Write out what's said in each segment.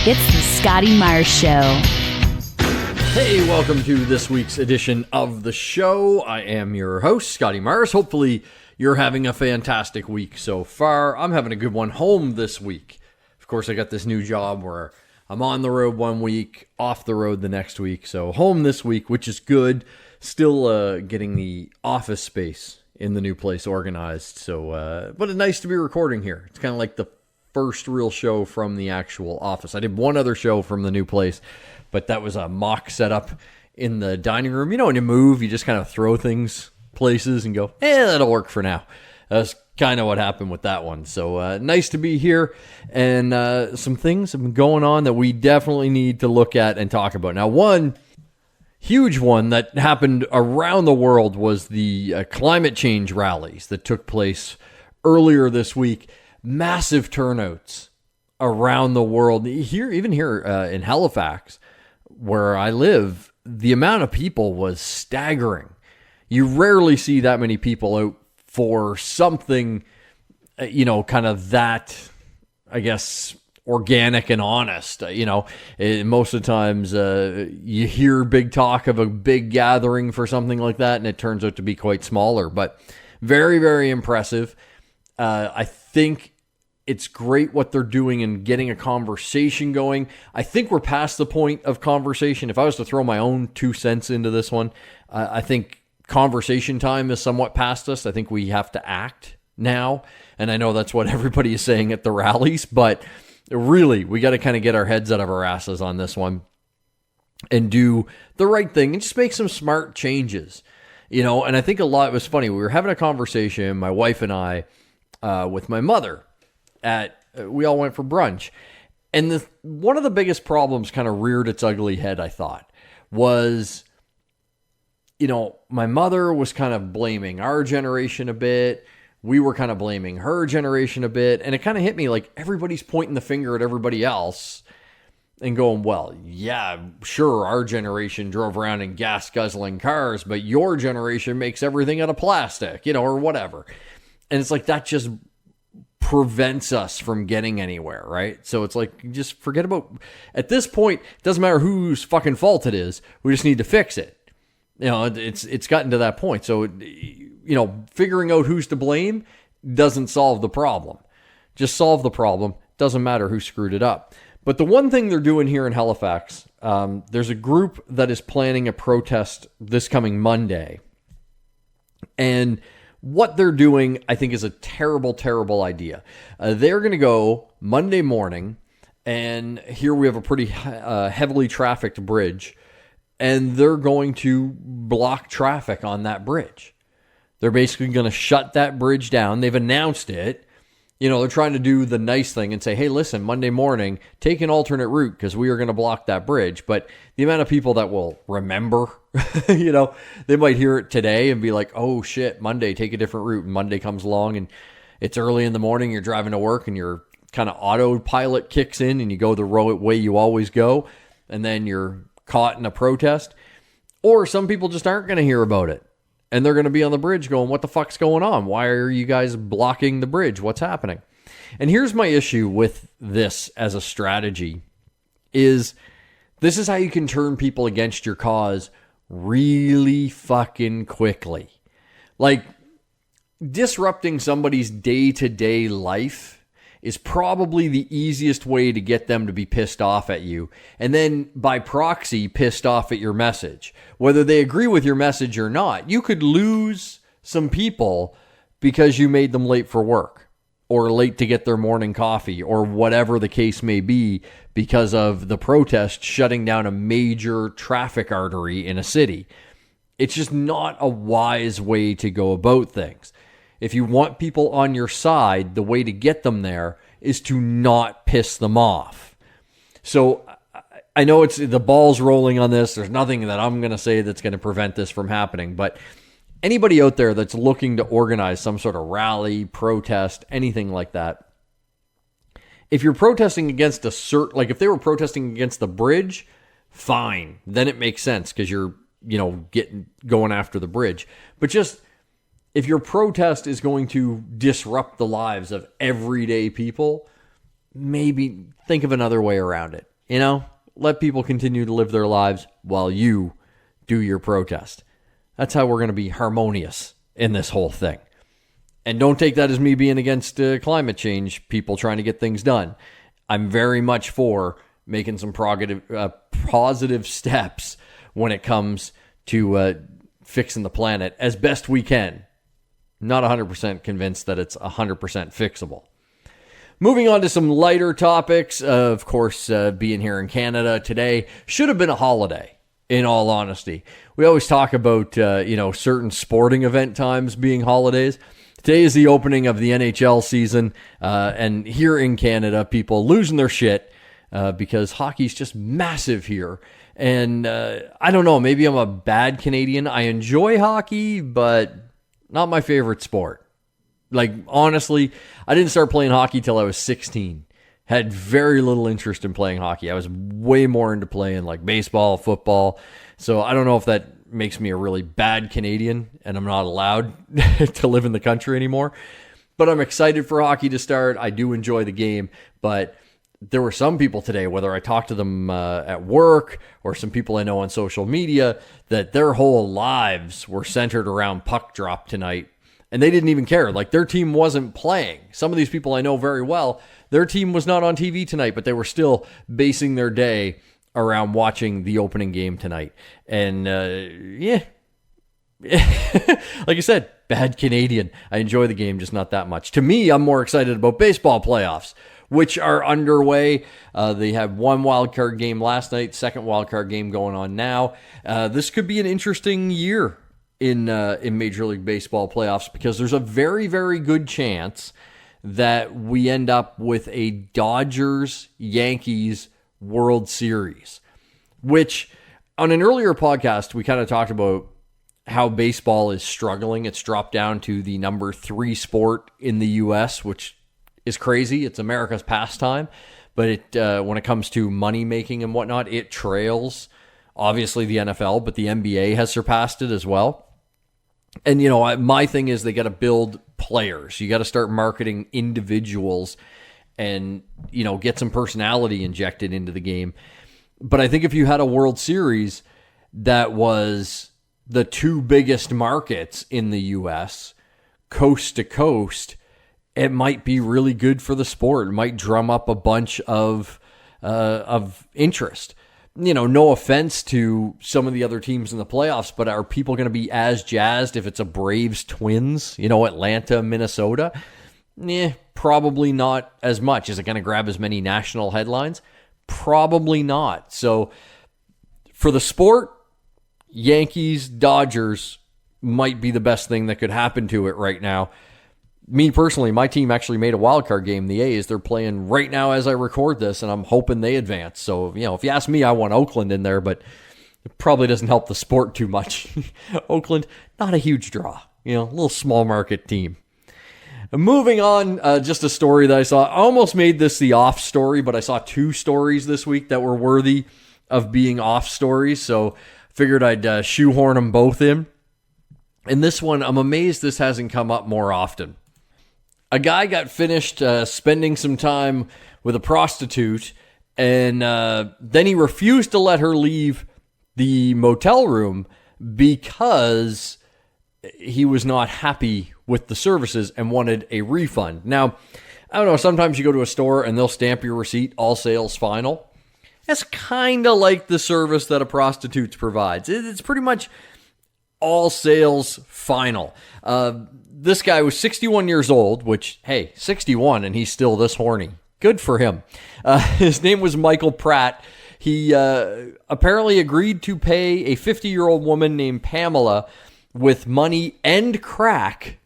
It's the Scotty Myers Show. Hey, welcome to this week's edition of the show. I am your host, Scotty Myers. Hopefully, you're having a fantastic week so far. I'm having a good one home this week. Of course, I got this new job where I'm on the road one week, off the road the next week. So home this week, which is good. Still getting the office space in the new place organized. So, but it's nice to be recording here. It's kind of like the first real show from the actual office. I did one other show from the new place, but that was a mock setup in the dining room. You know, when you move, you just kind of throw things places and go, that'll work for now. That's kind of what happened with that one. So nice to be here. And some things have been going on that we definitely need to look at and talk about. Now, one huge one that happened around the world was the climate change rallies that took place earlier this week. Massive turnouts around the world. Even here in Halifax, where I live, the amount of people was staggering. You rarely see that many people out for something, kind of that, I guess, organic and honest. Most of the times you hear big talk of a big gathering for something like that, and it turns out to be quite smaller, but very, very impressive. I think it's great what they're doing and getting a conversation going. I think we're past the point of conversation. If I was to throw my own 2 cents into this one, I think conversation time is somewhat past us. I think we have to act now. And I know that's what everybody is saying at the rallies, but really, we got to kind of get our heads out of our asses on this one and do the right thing and just make some smart changes. And I think it was funny. We were having a conversation, my wife and I, with my mother we all went for brunch. And one of the biggest problems kind of reared its ugly head, I thought, was, my mother was kind of blaming our generation a bit. We were kind of blaming her generation a bit. And it kind of hit me like everybody's pointing the finger at everybody else and going, well, yeah, sure, our generation drove around in gas-guzzling cars, but your generation makes everything out of plastic, or whatever. And it's like that just prevents us from getting anywhere, right? So it's like, just forget about, at this point, it doesn't matter whose fucking fault it is. We just need to fix it. It's gotten to that point. So, figuring out who's to blame doesn't solve the problem. Just solve the problem. Doesn't matter who screwed it up. But the one thing they're doing here in Halifax, there's a group that is planning a protest this coming Monday. And what they're doing, I think, is a terrible, terrible idea. They're going to go Monday morning, and here we have a pretty heavily trafficked bridge, and they're going to block traffic on that bridge. They're basically going to shut that bridge down. They've announced it. They're trying to do the nice thing and say, hey, listen, Monday morning, take an alternate route because we are going to block that bridge. But the amount of people that will remember, they might hear it today and be like, oh, shit, Monday, take a different route. And Monday comes along and it's early in the morning, you're driving to work and your kind of autopilot kicks in and you go the way you always go. And then you're caught in a protest. Or some people just aren't going to hear about it. And they're going to be on the bridge going, what the fuck's going on? Why are you guys blocking the bridge? What's happening? And here's my issue with this as a strategy is this is how you can turn people against your cause really fucking quickly. Like, disrupting somebody's day-to-day life is probably the easiest way to get them to be pissed off at you. And then by proxy, pissed off at your message. Whether they agree with your message or not, you could lose some people because you made them late for work or late to get their morning coffee or whatever the case may be because of the protest shutting down a major traffic artery in a city. It's just not a wise way to go about things. If you want people on your side, the way to get them there is to not piss them off. So I know it's the ball's rolling on this. There's nothing that I'm going to say that's going to prevent this from happening. But anybody out there that's looking to organize some sort of rally, protest, anything like that, if you're protesting against like if they were protesting against the bridge, fine. Then it makes sense because you're, going after the bridge. But just if your protest is going to disrupt the lives of everyday people, maybe think of another way around it. let people continue to live their lives while you do your protest. That's how we're going to be harmonious in this whole thing. And don't take that as me being against climate change, people trying to get things done. I'm very much for making some positive steps when it comes to fixing the planet as best we can. Not 100% convinced that it's 100% fixable. Moving on to some lighter topics. Of course, being here in Canada today should have been a holiday, in all honesty. We always talk about, certain sporting event times being holidays. Today is the opening of the NHL season, and here in Canada, people losing their shit because hockey's just massive here. And I don't know, maybe I'm a bad Canadian. I enjoy hockey, but not my favorite sport. Like, honestly, I didn't start playing hockey till I was 16. Had very little interest in playing hockey. I was way more into playing like baseball, football. So I don't know if that makes me a really bad Canadian and I'm not allowed to live in the country anymore. But I'm excited for hockey to start. I do enjoy the game, but there were some people today, whether I talked to them at work or some people I know on social media, that their whole lives were centered around puck drop tonight. And they didn't even care. Like, their team wasn't playing. Some of these people I know very well, their team was not on TV tonight, but they were still basing their day around watching the opening game tonight. And, like I said, bad Canadian. I enjoy the game, just not that much. To me, I'm more excited about baseball playoffs, which are underway. They had one wild card game last night, second wild card game going on now. This could be an interesting year in Major League Baseball playoffs because there's a very, very good chance that we end up with a Dodgers-Yankees World Series, which on an earlier podcast, we kind of talked about how baseball is struggling. It's dropped down to the number 3 sport in the U.S., which is crazy. It's America's pastime, but when it comes to money making and whatnot, it trails obviously the NFL, but the NBA has surpassed it as well. And, my thing is they got to build players. You got to start marketing individuals and, get some personality injected into the game. But I think if you had a World Series that was the 2 biggest markets in the U.S., coast to coast, it might be really good for the sport. It might drum up a bunch of interest. No offense to some of the other teams in the playoffs, but are people going to be as jazzed if it's a Braves Twins, Atlanta, Minnesota? Probably not as much. Is it going to grab as many national headlines? Probably not. So for the sport, Yankees, Dodgers might be the best thing that could happen to it right now. Me personally, my team actually made a wild card game, the A's. They're playing right now as I record this, and I'm hoping they advance. So, if you ask me, I want Oakland in there, but it probably doesn't help the sport too much. Oakland, not a huge draw. A little small market team. Moving on, just a story that I saw. I almost made this the off story, but I saw 2 stories this week that were worthy of being off stories, so figured I'd shoehorn them both in. And this one, I'm amazed this hasn't come up more often. A guy got finished spending some time with a prostitute, and then he refused to let her leave the motel room because he was not happy with the services and wanted a refund. Now, I don't know, sometimes you go to a store and they'll stamp your receipt, all sales final. That's kind of like the service that a prostitute provides. It's pretty much all sales final. This guy was 61 years old, which, hey, 61 and he's still this horny. Good for him. His name was Michael Pratt. He apparently agreed to pay a 50-year-old woman named Pamela with money and crack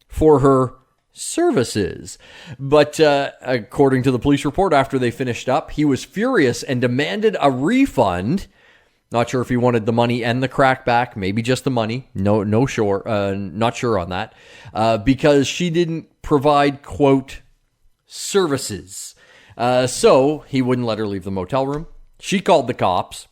for her services. But according to the police report, after they finished up, he was furious and demanded a refund. Not sure if he wanted the money and the crack back, maybe just the money. Not sure on that. Because she didn't provide, quote, services. So he wouldn't let her leave the motel room. She called the cops,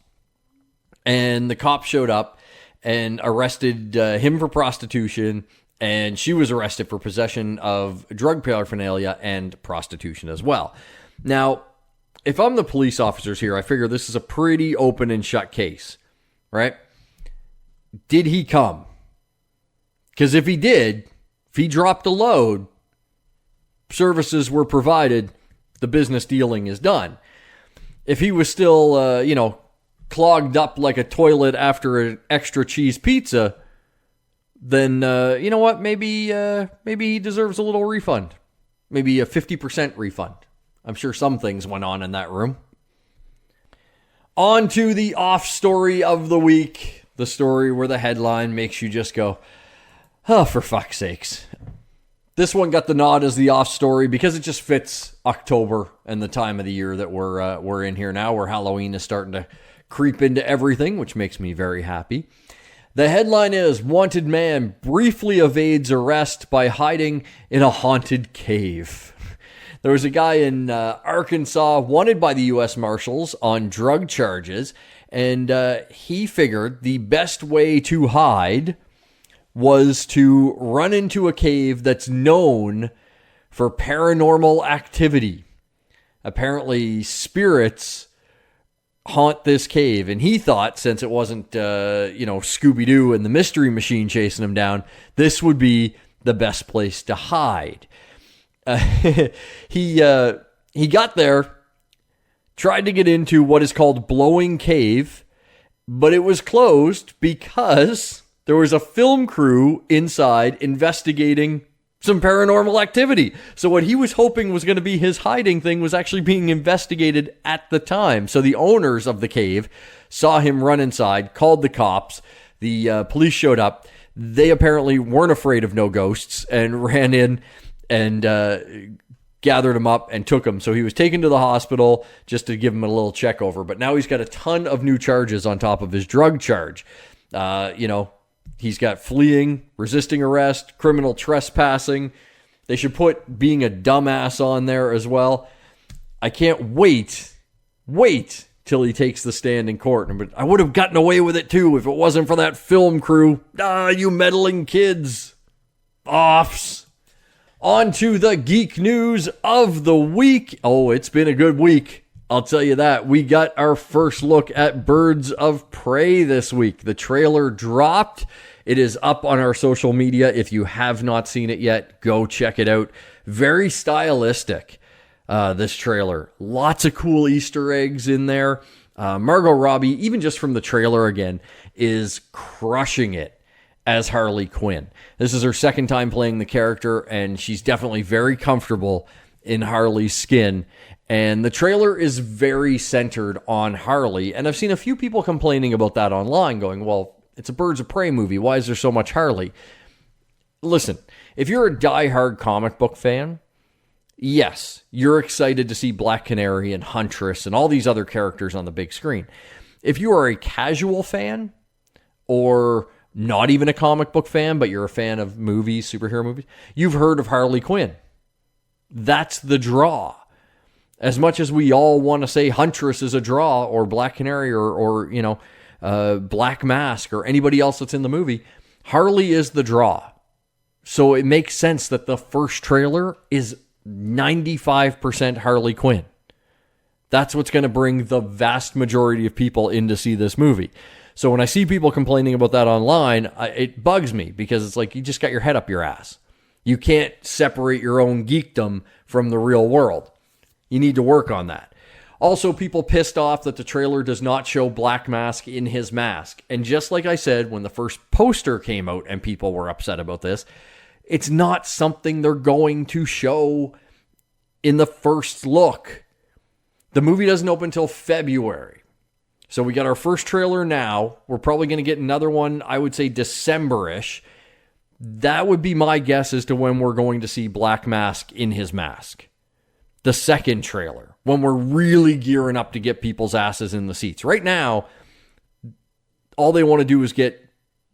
and the cops showed up and arrested him for prostitution, and she was arrested for possession of drug paraphernalia and prostitution as well. Now, if I'm the police officers here, I figure this is a pretty open and shut case, right? Did he come? Because if he did, if he dropped a load, services were provided, the business dealing is done. If he was still, clogged up like a toilet after an extra cheese pizza, then, you know what? Maybe he deserves a little refund. Maybe a 50% refund. I'm sure some things went on in that room. On to the off story of the week. The story where the headline makes you just go, oh, for fuck's sakes. This one got the nod as the off story because it just fits October and the time of the year that we're in here now, where Halloween is starting to creep into everything, which makes me very happy. The headline is, wanted man briefly evades arrest by hiding in a haunted cave. There was a guy in Arkansas wanted by the U.S. Marshals on drug charges, and he figured the best way to hide was to run into a cave that's known for paranormal activity. Apparently, spirits haunt this cave, and he thought, since it wasn't, Scooby-Doo and the Mystery Machine chasing him down, this would be the best place to hide. He got there, tried to get into what is called Blowing Cave, but it was closed because there was a film crew inside investigating some paranormal activity. So what he was hoping was going to be his hiding thing was actually being investigated at the time. So the owners of the cave saw him run inside, called the cops. The police showed up. They apparently weren't afraid of no ghosts and ran in and gathered him up and took him. So he was taken to the hospital just to give him a little check over. But now he's got a ton of new charges on top of his drug charge. He's got fleeing, resisting arrest, criminal trespassing. They should put being a dumbass on there as well. I can't wait till he takes the stand in court. But I would have gotten away with it too if it wasn't for that film crew. You meddling kids. Offs. On to the geek news of the week. Oh, it's been a good week. I'll tell you that. We got our first look at Birds of Prey this week. The trailer dropped. It is up on our social media. If you have not seen it yet, go check it out. Very stylistic, this trailer. Lots of cool Easter eggs in there. Margot Robbie, even just from the trailer again, is crushing it as Harley Quinn. This is her second time playing the character, and she's definitely very comfortable in Harley's skin. And the trailer is very centered on Harley. And I've seen a few people complaining about that online, going, well, it's a Birds of Prey movie. Why is there so much Harley? Listen, if you're a diehard comic book fan, yes, you're excited to see Black Canary and Huntress and all these other characters on the big screen. If you are a casual fan, or not even a comic book fan, but you're a fan of movies, superhero movies, you've heard of Harley Quinn. That's the draw. As much as we all want to say Huntress is a draw, or Black Canary, or Black Mask, or anybody else that's in the movie, Harley is the draw. So it makes sense that the first trailer is 95% Harley Quinn. That's what's going to bring the vast majority of people in to see this movie. So when I see people complaining about that online, it bugs me, because it's like, you just got your head up your ass. You can't separate your own geekdom from the real world. You need to work on that. Also, people pissed off that the trailer does not show Black Mask in his mask. And just like I said, when the first poster came out and people were upset about this, it's not something they're going to show in the first look. The movie doesn't open until February. So we got our first trailer now. We're probably going to get another one, I would say December-ish. That would be my guess as to when we're going to see Black Mask in his mask. The second trailer, when we're really gearing up to get people's asses in the seats. Right now, all they want to do is get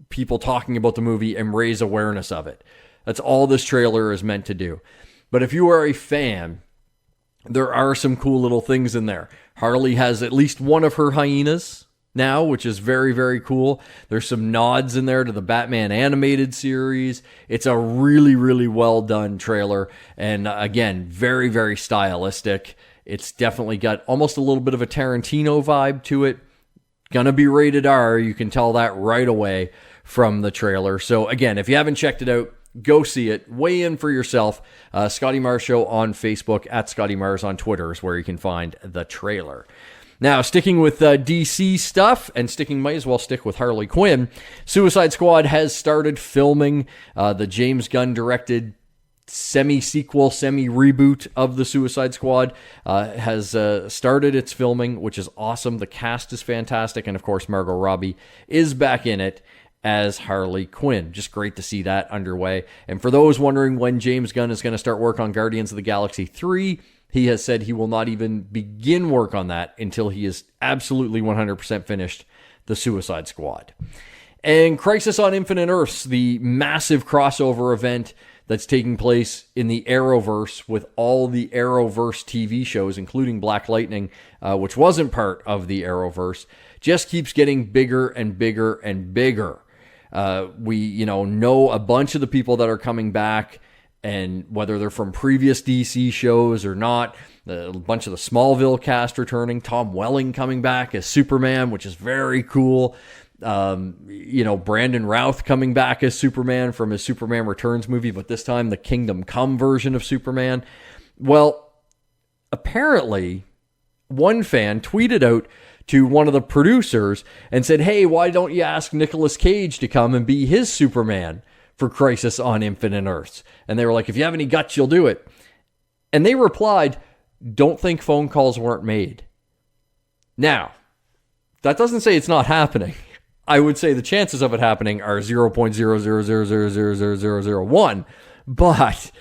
people talking about the movie and raise awareness of it. That's all this trailer is meant to do. But if you are a fan, there are some cool little things in there. Harley has at least one of her hyenas now, which is very, very cool. There's some nods in there to the Batman animated series. It's a really, really well done trailer. And again, very, very stylistic. It's definitely got almost a little bit of a Tarantino vibe to it. Gonna be rated R. You can tell that right away from the trailer. So again, if you haven't checked it out, go see it. Weigh in for yourself. Scotty Mars Show on Facebook, at Scotty Mars on Twitter is where you can find the trailer. Now, sticking with DC stuff, and might as well stick with Harley Quinn, Suicide Squad has started filming. The James Gunn directed semi-sequel, semi-reboot of the Suicide Squad has started its filming, which is awesome. The cast is fantastic, and of course, Margot Robbie is back in it as Harley Quinn. Just great to see that underway. And for those wondering when James Gunn is going to start work on Guardians of the Galaxy 3, he has said he will not even begin work on that until he is absolutely 100% finished the Suicide Squad. And Crisis on Infinite Earths, the massive crossover event that's taking place in the Arrowverse with all the Arrowverse TV shows, including Black Lightning, which wasn't part of the Arrowverse, just keeps getting bigger and bigger and bigger. We know a bunch of the people that are coming back, and whether they're from previous DC shows or not, a bunch of the Smallville cast returning, Tom Welling coming back as Superman, which is very cool. Brandon Routh coming back as Superman from his Superman Returns movie, but this time the Kingdom Come version of Superman. Well, apparently one fan tweeted out to one of the producers and said, hey, why don't you ask Nicolas Cage to come and be his Superman for Crisis on Infinite Earths? And they were like, if you have any guts, you'll do it. And they replied, don't think phone calls weren't made. Now, that doesn't say it's not happening. I would say the chances of it happening are 0.000000001, but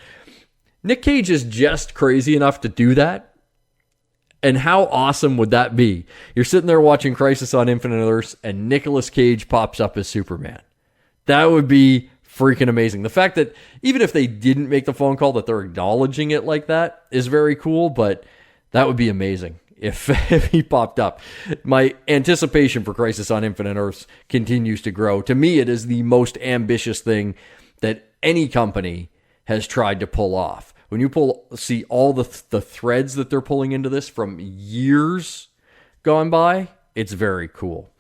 Nick Cage is just crazy enough to do that. And how awesome would that be? You're sitting there watching Crisis on Infinite Earths and Nicolas Cage pops up as Superman. That would be freaking amazing. The fact that even if they didn't make the phone call, that they're acknowledging it like that is very cool, but that would be amazing if he popped up. My anticipation for Crisis on Infinite Earths continues to grow. To me, it is the most ambitious thing that any company has tried to pull off. When you see all the threads that they're pulling into this from years gone by, it's very cool.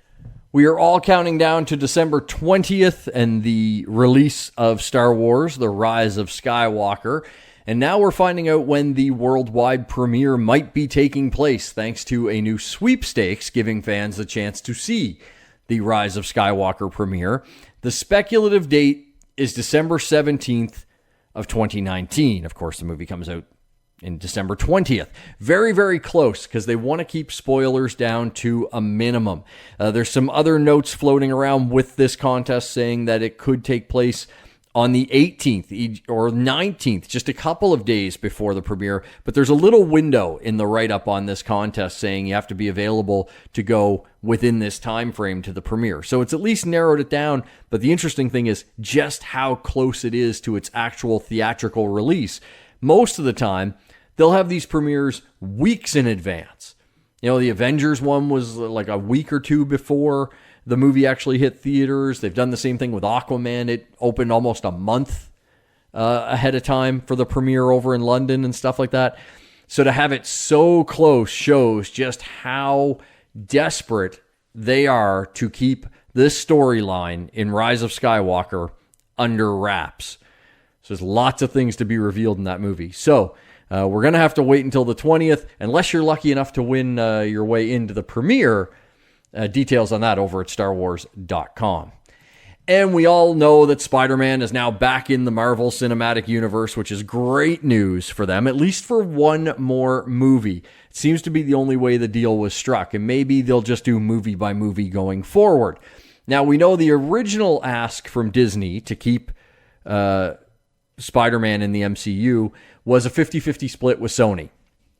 We are all counting down to December 20th and the release of Star Wars, The Rise of Skywalker. And now we're finding out when the worldwide premiere might be taking place, thanks to a new sweepstakes giving fans the chance to see the Rise of Skywalker premiere. The speculative date is December 17th of 2019. Of course, the movie comes out in December 20th. Very, very close, because they want to keep spoilers down to a minimum. There's some other notes floating around with this contest saying that it could take place on the 18th or 19th, just a couple of days before the premiere. But there's a little window in the write-up on this contest saying you have to be available to go within this time frame to the premiere. So it's at least narrowed it down. But the interesting thing is just how close it is to its actual theatrical release. Most of the time, they'll have these premieres weeks in advance. The Avengers one was like a week or two before the movie actually hit theaters. They've done the same thing with Aquaman. It opened almost a month ahead of time for the premiere over in London and stuff like that. So to have it so close shows just how desperate they are to keep this storyline in Rise of Skywalker under wraps. So there's lots of things to be revealed in that movie. So we're going to have to wait until the 20th, unless you're lucky enough to win your way into the premiere. Details on that over at StarWars.com. And we all know that Spider-Man is now back in the Marvel Cinematic Universe, which is great news for them, at least for one more movie. It seems to be the only way the deal was struck, and maybe they'll just do movie by movie going forward. Now, we know the original ask from Disney to keep Spider-Man in the MCU was a 50-50 split with Sony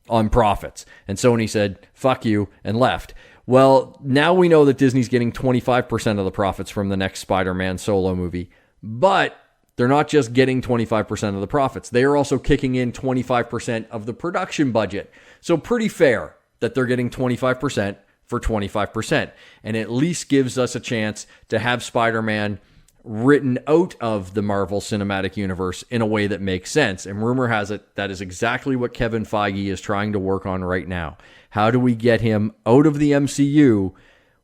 on profits. And Sony said, fuck you, and left. Well, now we know that Disney's getting 25% of the profits from the next Spider-Man solo movie. But they're not just getting 25% of the profits. They are also kicking in 25% of the production budget. So pretty fair that they're getting 25% for 25%. And at least gives us a chance to have Spider-Man written out of the Marvel Cinematic Universe in a way that makes sense. And rumor has it that is exactly what Kevin Feige is trying to work on right now. How do we get him out of the MCU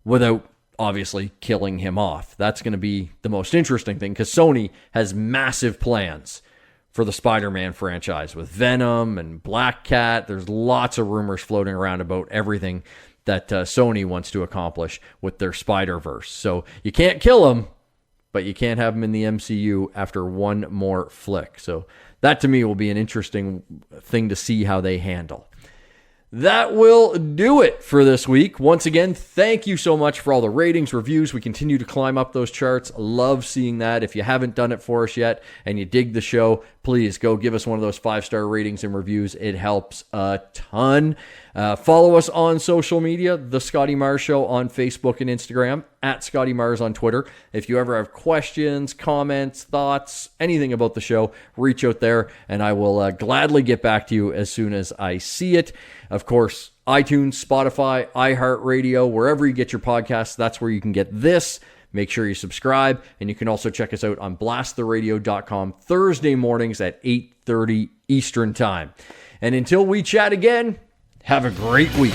without obviously killing him off? That's going to be the most interesting thing, because Sony has massive plans for the Spider-Man franchise with Venom and Black Cat. There's lots of rumors floating around about everything that Sony wants to accomplish with their Spider-Verse. So you can't kill him, but you can't have him in the MCU after one more flick. So that to me will be an interesting thing to see how they handle. That will do it for this week. Once again, thank you so much for all the ratings, reviews. We continue to climb up those charts. Love seeing that. If you haven't done it for us yet and you dig the show, please go give us one of those 5-star ratings and reviews. It helps a ton. Follow us on social media, The Scotty Mars Show on Facebook and Instagram, at Scotty Mars on Twitter. If you ever have questions, comments, thoughts, anything about the show, reach out there and I will gladly get back to you as soon as I see it. Of course, iTunes, Spotify, iHeartRadio, wherever you get your podcasts, that's where you can get this. Make sure you subscribe, and you can also check us out on blasttheradio.com Thursday mornings at 8:30 Eastern Time. And until we chat again, have a great week.